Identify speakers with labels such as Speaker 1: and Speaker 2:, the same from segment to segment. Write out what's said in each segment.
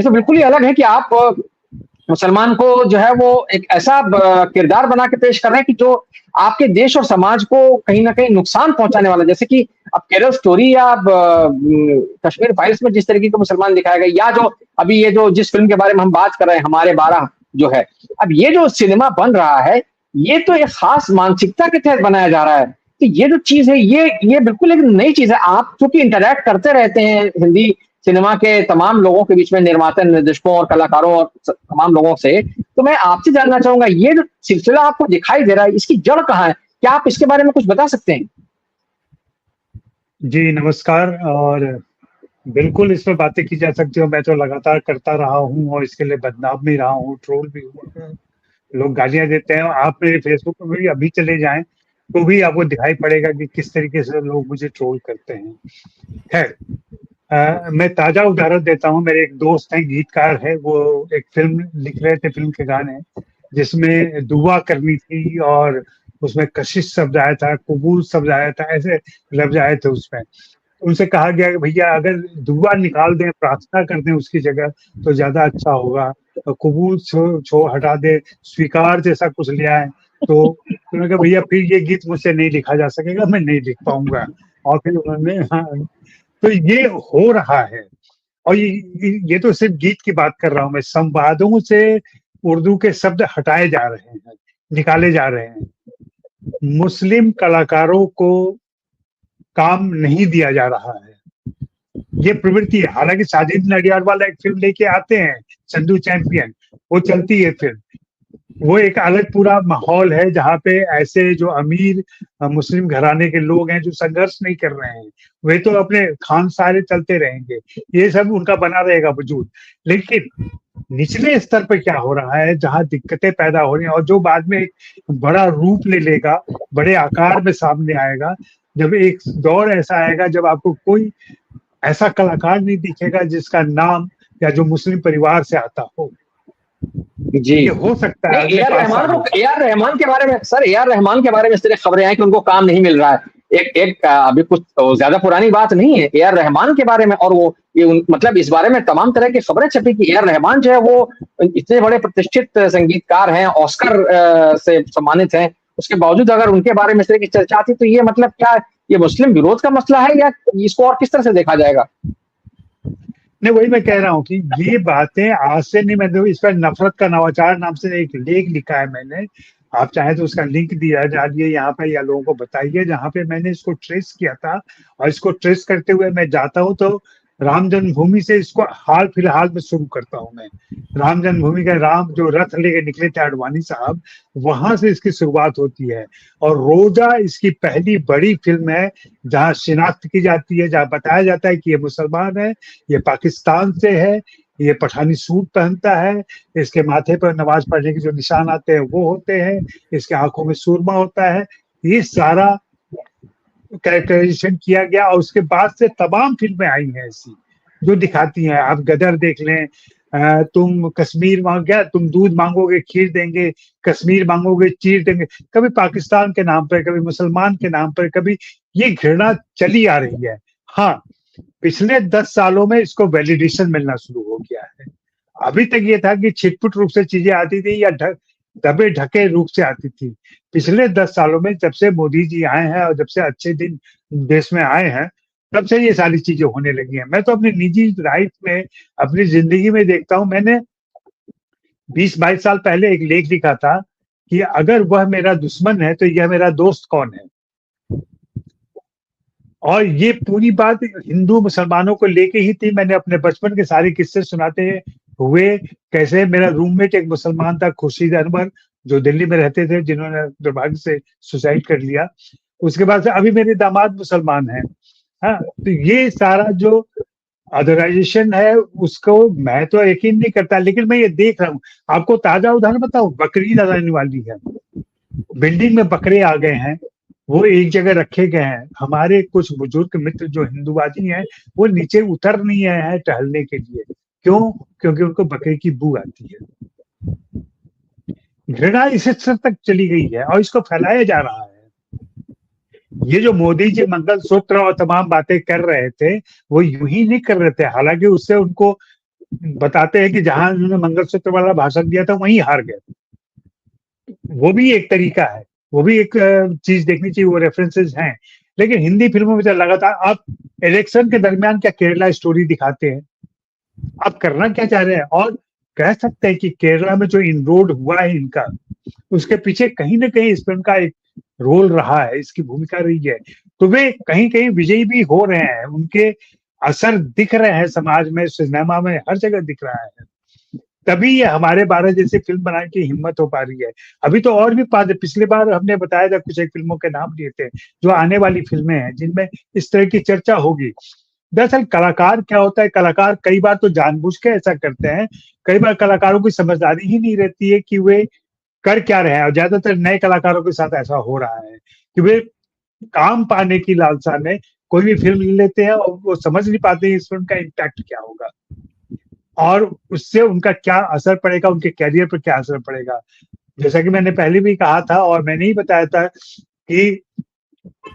Speaker 1: ये तो बिल्कुल ही अलग है कि आप मुसलमान को जो है वो एक ऐसा किरदार बना के पेश कर रहे हैं कि जो आपके देश और समाज को कहीं ना कहीं नुकसान पहुंचाने वाला, जैसे कि अब केरल स्टोरी या कश्मीर फाइल्स में जिस तरीके का मुसलमान दिखाया गया, या जो अभी ये जो जिस फिल्म के बारे में हम बात कर रहे हैं हमारे 12 जो है, अब ये जो सिनेमा बन रहा है, ये तो एक खास मानसिकता के तहत बनाया जा रहा है। तो ये जो चीज है, ये बिल्कुल एक नई चीज है। आप चूंकि इंटरेक्ट करते रहते हैं हिंदी सिनेमा के तमाम लोगों के बीच में, निर्माता, निर्देशकों और कलाकारों और तमाम लोगों से, तो मैं आपसे जानना चाहूंगा, ये जो सिलसिला आपको दिखाई दे रहा है, इसकी जड़ कहाँ है? क्या आप इसके बारे में कुछ बता सकते हैं?
Speaker 2: जी नमस्कार। और बिल्कुल इस पर बातें की जा सकती है। मैं तो लगातार करता रहा हूँ और इसके लिए बदनाम भी रहा हूँ, ट्रोल भी हुआ है, लोग गालियां देते हैं। आप मेरे फेसबुक पर भी अभी चले जाएं तो भी आपको दिखाई पड़ेगा कि किस तरीके से लोग मुझे ट्रोल करते हैं। खैर, मैं ताजा उदाहरण देता हूँ। मेरे एक दोस्त हैं, गीतकार है, वो एक फिल्म लिख रहे थे, फिल्म के गाने जिसमें दुआ करनी थी और उसमें कशिश शब्द आया था, कबूल शब्द आया था, ऐसे लफ्ज आए थे उसमें। उनसे कहा गया कि भैया अगर दुआ निकाल दें, प्रार्थना कर दें उसकी जगह, तो ज्यादा अच्छा होगा। कबूल छो हटा दे, स्वीकार जैसा कुछ लिया है। तो उन्होंने कहा भैया फिर ये गीत मुझसे नहीं लिखा जा सकेगा, मैं नहीं लिख पाऊंगा। और फिर उन्होंने, हाँ, तो ये हो रहा है। और ये तो सिर्फ गीत की बात कर रहा हूँ मैं। संवादों से उर्दू के शब्द हटाए जा रहे हैं, निकाले जा रहे हैं। मुस्लिम कलाकारों को काम नहीं दिया जा रहा है, ये प्रवृत्ति है। हालांकि साजिद नडियाडवाला एक फिल्म लेके आते हैं, संधू चैंपियन, वो चलती है फिल्म। वो एक अलग पूरा माहौल है जहाँ पे ऐसे जो अमीर मुस्लिम घराने के लोग हैं जो संघर्ष नहीं कर रहे हैं, वे तो अपने खान सारे चलते रहेंगे, ये सब उनका बना रहेगा वजूद। लेकिन निचले स्तर पर क्या हो रहा है, जहाँ दिक्कतें पैदा हो रही हैं और जो बाद में एक बड़ा रूप ले लेगा, बड़े आकार में सामने आएगा, जब एक दौर ऐसा आएगा जब आपको कोई ऐसा कलाकार नहीं दिखेगा जिसका नाम या जो मुस्लिम परिवार से आता हो।
Speaker 1: जी,
Speaker 2: ये हो सकता है।
Speaker 1: ए आर रहमान के बारे में सर, ए आर रहमान के बारे में इस तरह खबरें आई कि उनको काम नहीं मिल रहा है। अभी कुछ ज्यादा पुरानी बात नहीं है, ए आर रहमान के बारे में, और वो मतलब इस बारे में तमाम तरह की खबरें छपी कि ए आर रहमान जो है वो इतने बड़े प्रतिष्ठित संगीतकार हैं, ऑस्कर से सम्मानित हैं, उसके बावजूद अगर उनके बारे में इस तरह की चर्चा आती, तो ये मतलब क्या ये मुस्लिम विरोध का मसला है, या इसको और किस तरह से देखा जाएगा?
Speaker 2: नहीं, वही मैं कह रहा हूँ कि ये बातें आज से नहीं। मैं इस पर नफरत का नवाचार नाम से एक लेख लिखा है मैंने, आप चाहे तो उसका लिंक दिया जाइए यहाँ पे या लोगों को बताइए, जहाँ पे मैंने इसको ट्रेस किया था। और इसको ट्रेस करते हुए मैं जाता हूँ तो राम जन्मभूमि से इसको हाल फिलहाल में शुरू करता हूँ मैं। राम जन्मभूमि का राम जो रथ लेके निकले थे आडवाणी साहब, वहां से इसकी शुरुआत होती है। और रोजा इसकी पहली बड़ी फिल्म है जहाँ शिनाख्त की जाती है, जहाँ बताया जाता है कि ये मुसलमान है, ये पाकिस्तान से है, ये पठानी सूट पहनता है, इसके माथे पर नमाज पढ़ने के जो निशान आते हैं वो होते हैं, इसके आंखों में सुरमा होता है। ये सारा कैरेक्टराइजेशन किया गया। और उसके बाद से तमाम फिल्में आई हैं ऐसी जो दिखाती हैं। आप गदर देख लें, तुम कश्मीर मांग गया, तुम दूध मांगोगे खीर देंगे, कश्मीर मांगोगे चीर देंगे। कभी पाकिस्तान के नाम पर, कभी मुसलमान के नाम पर, कभी ये घृणा चली आ रही है। हाँ, पिछले 10 सालों में इसको वैलिडेशन मिलना शुरू हो गया है। अभी तक ये था कि छिटपुट रूप से चीजें आती थी या दबे ढके रूप से आती थी। पिछले 10 सालों में जब से मोदी जी आए हैं और जब से अच्छे दिन देश में आए हैं, तब से ये सारी चीजें होने लगी हैं। मैं तो अपनी निजी लाइफ में, अपनी जिंदगी में देखता हूँ। मैंने 20-22 साल पहले एक लेख लिखा था कि अगर वह मेरा दुश्मन है तो यह मेरा दोस्त कौन है। और ये पूरी बात हिंदू मुसलमानों को लेके ही थी। मैंने अपने बचपन के सारे किस्से सुनाते हुए, कैसे मेरा रूममेट एक मुसलमान था, खुर्शीद अनवर, जो दिल्ली में रहते थे, जिन्होंने दुर्भाग्य से सुसाइड कर लिया। उसके बाद से अभी मेरे दामाद मुसलमान हैं। हाँ, तो ये सारा जो अदराइजेशन है उसको मैं तो यकीन नहीं करता, लेकिन मैं ये देख रहा हूँ। आपको ताजा उदाहरण बताऊं, बकरीद आने वाली है, बिल्डिंग में बकरे आ गए हैं, वो एक जगह रखे गए हैं। हमारे कुछ बुजुर्ग मित्र जो हिंदूवादी हैं, वो नीचे उतर नहीं आए हैं टहलने के लिए। क्यों? क्योंकि उनको बकरे की बू आती है। घृणा इस स्तर तक चली गई है और इसको फैलाया जा रहा है। ये जो मोदी जी मंगलसूत्र और तमाम बातें कर रहे थे, वो यूं ही नहीं कर रहे थे। हालांकि उससे उनको बताते हैं कि जहां उन्होंने मंगलसूत्र वाला भाषण दिया था वहीं हार गए। वो भी एक तरीका है, वो भी एक चीज देखनी चाहिए, वो रेफरेंसेस हैं। लेकिन हिंदी फिल्मों में तो लगातार आप इलेक्शन के दरमियान क्या केरला स्टोरी दिखाते हैं, आप करना क्या चाह रहे हैं? और कह सकते हैं कि केरला में जो इनरोड हुआ है इनका, उसके पीछे कहीं ना कहीं इस फिल्म का एक रोल रहा है, इसकी भूमिका रही है। तो वे कहीं कहीं विजयी भी हो रहे हैं, उनके असर दिख रहे हैं समाज में, सिनेमा में, हर जगह दिख रहा है। तभी ये हमारे 12 जैसी फिल्म बनाने की हिम्मत हो पा रही है। अभी तो और भी पिछले बार हमने बताया था, कुछ एक फिल्मों के नाम लिए थे जो आने वाली फिल्में हैं जिनमें इस तरह की चर्चा होगी। दरअसल कलाकार क्या होता है, कलाकार कई बार तो जानबूझ के ऐसा करते हैं, कई बार कलाकारों की समझदारी ही नहीं रहती है कि वे कर क्या रहे हैं। और ज्यादातर नए कलाकारों के साथ ऐसा हो रहा है कि वे काम पाने की लालसा में कोई भी फिल्म ले लेते हैं और वो समझ नहीं पाते इस फिल्म का इम्पैक्ट क्या होगा और उससे उनका क्या असर पड़ेगा, उनके कैरियर पर क्या असर पड़ेगा। जैसा कि मैंने पहले भी कहा था और मैंने ही बताया था कि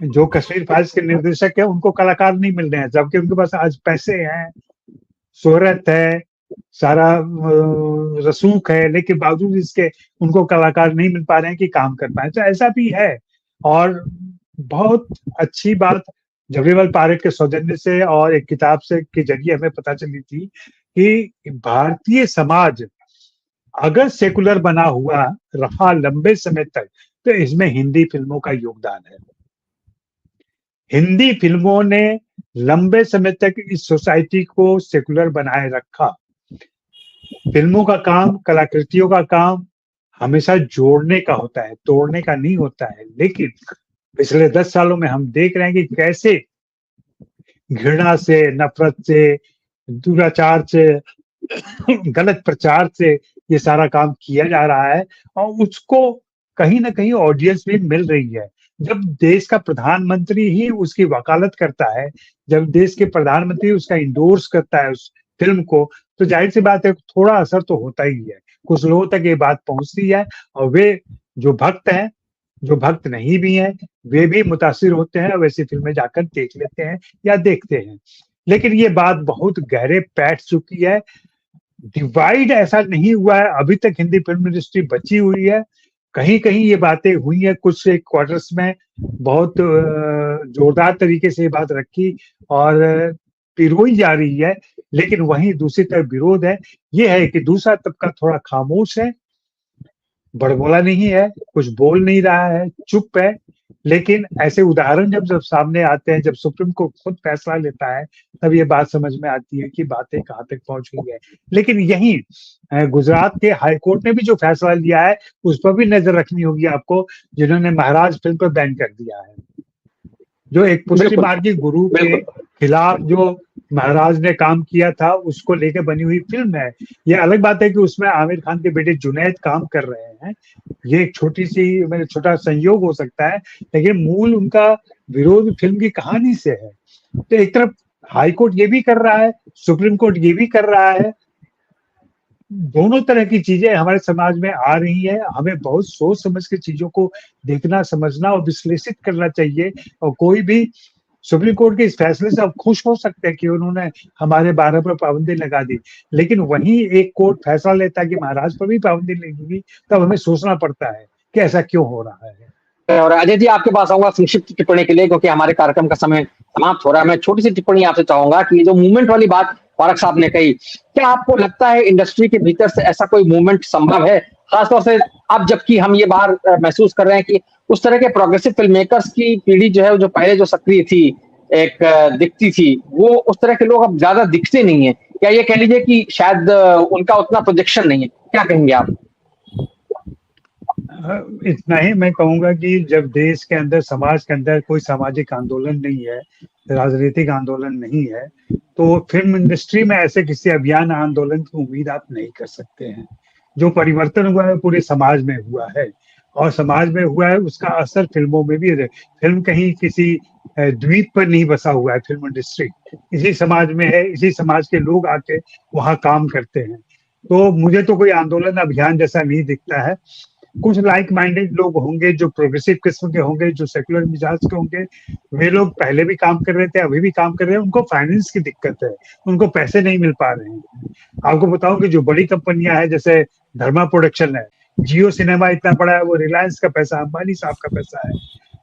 Speaker 2: जो कश्मीर फाइल्स के निर्देशक है उनको कलाकार नहीं मिल रहे हैं, जबकि उनके पास आज पैसे हैं, शोहरत है, सारा रसूख है, लेकिन बावजूद इसके उनको कलाकार नहीं मिल पा रहे हैं कि काम कर पाए। तो ऐसा भी है। और बहुत अच्छी बात जवेरलाल पारेख के सौजन्य से और एक किताब से के जरिए हमें पता चली थी कि भारतीय समाज अगर सेकुलर बना हुआ रहा लंबे समय तक तो इसमें हिंदी फिल्मों का योगदान है। हिंदी फिल्मों ने लंबे समय तक इस सोसाइटी को सेकुलर बनाए रखा। फिल्मों का काम, कलाकृतियों का काम हमेशा जोड़ने का होता है, तोड़ने का नहीं होता है। लेकिन पिछले 10 सालों में हम देख रहे हैं कि कैसे घृणा से, नफरत से, दुराचार से, गलत प्रचार से ये सारा काम किया जा रहा है और उसको कहीं ना कहीं ऑडियंस भी मिल रही है। जब देश का प्रधानमंत्री ही उसकी वकालत करता है, जब देश के प्रधानमंत्री उसका इंडोर्स करता है उस फिल्म को, तो जाहिर सी बात है थोड़ा असर तो होता ही है, कुछ लोगों तक ये बात पहुंचती है और वे जो भक्त हैं, जो भक्त नहीं भी हैं, वे भी मुतासिर होते हैं, वैसी फिल्में जाकर देख लेते हैं या देखते हैं। लेकिन ये बात बहुत गहरे बैठ चुकी है। डिवाइड ऐसा नहीं हुआ है, अभी तक हिंदी फिल्म इंडस्ट्री बची हुई है। कहीं कहीं ये बातें हुई है, कुछ एक क्वार्टर्स में बहुत जोरदार तरीके से ये बात रखी और पिरोई जा रही है, लेकिन वहीं दूसरी तरफ विरोध है। ये है कि दूसरा तबका थोड़ा खामोश है, बड़बोला नहीं है, कुछ बोल नहीं रहा है, चुप है। लेकिन ऐसे उदाहरण जब जब सामने आते हैं, जब सुप्रीम कोर्ट खुद फैसला लेता है, तब ये बात समझ में आती है कि बातें कहाँ तक पहुंच गई है। लेकिन यही गुजरात के हाई कोर्ट ने भी जो फैसला लिया है उस पर भी नजर रखनी होगी आपको, जिन्होंने महाराज फिल्म पर बैन कर दिया है। जो एक पुष्टि मार्गी गुरु के खिलाफ जो महाराज ने काम किया था उसको लेकर बनी हुई फिल्म है। ये अलग बात है कि उसमें आमिर खान के बेटे जुनैद काम कर रहे हैं, ये एक छोटी सी मेरे छोटा संयोग हो सकता है, लेकिन मूल उनका विरोध फिल्म की कहानी से है। तो एक तरफ हाई कोर्ट ये भी कर रहा है, सुप्रीम कोर्ट ये भी कर रहा है, दोनों तरह की चीजें हमारे समाज में आ रही है। हमें बहुत सोच समझ के चीजों को देखना, समझना और विश्लेषित करना चाहिए। और कोई भी सुप्रीम कोर्ट के इस फैसले से अब खुश हो सकते हैं कि उन्होंने हमारे 12 पर पाबंदी लगा दी, लेकिन वहीं एक कोर्ट फैसला लेता है कि महाराज पर भी पाबंदी लगेगी, तब हमें सोचना पड़ता है कि ऐसा क्यों हो रहा है।
Speaker 1: और अजय जी आपके पास आऊंगा संक्षिप्त टिप्पणी के लिए, क्योंकि हमारे कार्यक्रम का समय समाप्त हो रहा है। मैं छोटी सी टिप्पणी आपसे चाहूंगा कि जो मूवमेंट वाली बात पारख साहब ने कही, क्या आपको लगता है इंडस्ट्री के भीतर से ऐसा कोई मूवमेंट संभव है, खासतौर से अब जबकि हम ये बाहर महसूस कर रहे हैं कि उस तरह के प्रोग्रेसिव फिल्म मेकर्स की पीढ़ी जो है, जो पहले जो सक्रिय थी, एक दिखती थी, वो उस तरह के लोग अब ज्यादा दिखते नहीं है। क्या ये कह लीजिए कि शायद उनका उतना प्रोजेक्शन नहीं है? क्या कहेंगे आप?
Speaker 2: इतना ही मैं कहूंगा कि जब देश के अंदर, समाज के अंदर कोई सामाजिक आंदोलन नहीं है, राजनीतिक आंदोलन नहीं है, तो फिल्म इंडस्ट्री में ऐसे किसी अभियान आंदोलन की उम्मीद आप नहीं कर सकते हैं। जो परिवर्तन हुआ है पूरे समाज में हुआ है और समाज में हुआ है उसका असर फिल्मों में भी है। फिल्म कहीं किसी द्वीप पर नहीं बसा हुआ है, फिल्म इंडस्ट्री इसी समाज में है, इसी समाज के लोग आके वहां काम करते हैं। तो मुझे तो कोई आंदोलन अभियान जैसा नहीं दिखता है। कुछ लाइक माइंडेड लोग होंगे जो प्रोग्रेसिव किस्म के होंगे, जो सेकुलर मिजाज के होंगे, वे लोग पहले भी काम कर रहे थे, अभी भी काम कर रहे हैं, उनको फाइनेंस की दिक्कत है, उनको पैसे नहीं मिल पा रहे हैं। आपको बताऊं कि जो बड़ी कंपनियां हैं जैसे धर्मा प्रोडक्शन है, जियो सिनेमा इतना बड़ा है, वो रिलायंस का पैसा, अंबानी साहब का पैसा है,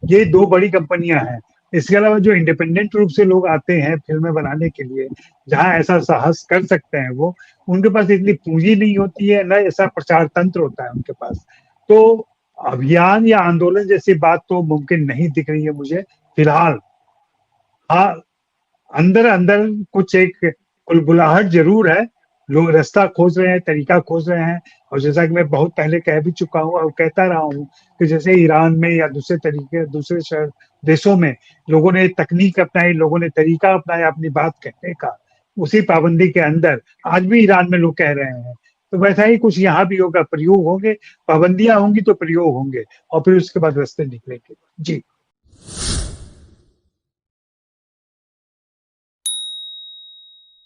Speaker 2: ये दो बड़ी कंपनियां हैं। इसके अलावा जो इंडिपेंडेंट रूप से लोग आते हैं फिल्में बनाने के लिए, जहां ऐसा साहस कर सकते हैं वो, उनके पास इतनी पूंजी नहीं होती है, न ऐसा प्रचार तंत्र होता है उनके पास। तो अभियान या आंदोलन जैसी बात तो मुमकिन नहीं दिख रही है मुझे फिलहाल। हाँ, अंदर अंदर कुछ एक कुलबुलाहट जरूर है, लोग रास्ता खोज रहे हैं, तरीका खोज रहे हैं। और जैसा कि मैं बहुत पहले कह भी चुका हूँ और कहता रहा हूँ कि जैसे ईरान में या दूसरे तरीके, दूसरे शहर देशों में लोगों ने तकनीक अपनाई, लोगों ने तरीका अपनाया अपनी बात कहने का, उसी पाबंदी के अंदर आज भी ईरान में लोग कह रहे हैं। तो वैसा ही कुछ यहाँ भी होगा, प्रयोग होंगे, पाबंदियां होंगी तो प्रयोग होंगे, और फिर उसके बाद रास्ते निकलेंगे। जी।